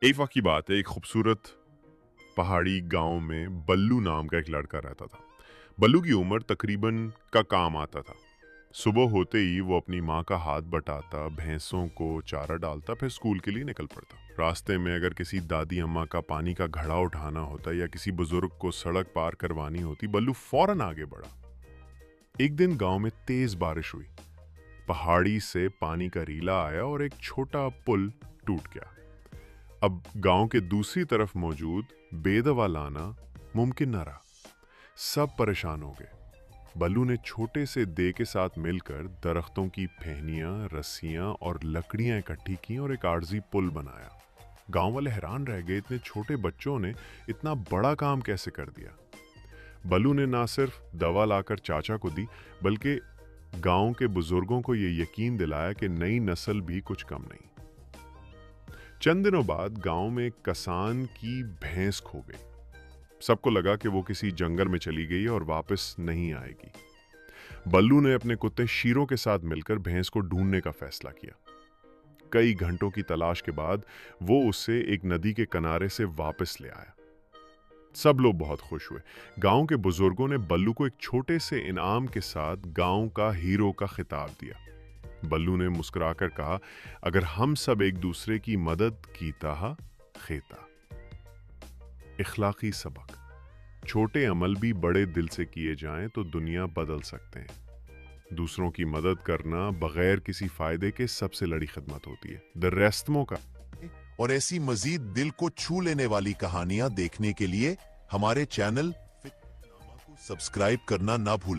एक वक्त की बात है, एक खूबसूरत पहाड़ी गांव में बल्लू नाम का एक लड़का रहता था। बल्लू की उम्र तकरीबन का काम आता था। सुबह होते ही वो अपनी माँ का हाथ बटाता, भैंसों को चारा डालता, फिर स्कूल के लिए निकल पड़ता। रास्ते में अगर किसी दादी अम्मा का पानी का घड़ा उठाना होता या किसी बुजुर्ग को सड़क पार करवानी होती, बल्लू फौरन आगे बढ़ा। एक दिन गांव में तेज बारिश हुई। पहाड़ी से पानी का रीला आया और एक छोटा पुल टूट गया। अब गांव के दूसरी तरफ मौजूद बेदवा लाना मुमकिन न रहा। सब परेशान हो गए। बल्लू ने छोटे से दे के साथ मिलकर दरख्तों की टहनियां, रस्सियां और लकड़ियां इकट्ठी की और एक आरजी पुल बनाया। गांव वाले हैरान रह गए, इतने छोटे बच्चों ने इतना बड़ा काम कैसे कर दिया। बल्लू ने ना सिर्फ दवा लाकर चाचा को दी, बल्कि गांव के बुजुर्गों को यह यकीन दिलाया कि नई नस्ल भी कुछ कम नहीं। चंद दिनों बाद गांव में एक कसान की भैंस खो गई। सबको लगा कि वो किसी जंगल में चली गई और वापस नहीं आएगी। बल्लू ने अपने कुत्ते शीरों के साथ मिलकर भैंस को ढूंढने का फैसला किया। कई घंटों की तलाश के बाद वो उसे एक नदी के किनारे से वापस ले आया। सब लोग बहुत खुश हुए। गांव के बुजुर्गों ने बल्लू को एक छोटे से इनाम के साथ गांव का हीरो का खिताब दिया। बल्लू ने मुस्कुराकर कहा, अगर हम सब एक दूसरे की मदद कीता खेता। इखलाकी सबक: छोटे अमल भी बड़े दिल से किए जाएं तो दुनिया बदल सकते हैं। दूसरों की मदद करना बगैर किसी फायदे के सबसे बड़ी खिदमत होती है। द रेस्तमो का। और ऐसी मजीद दिल को छू लेने वाली कहानियां देखने के लिए हमारे चैनल फिक्रनामा को सब्सक्राइब करना ना भूलें।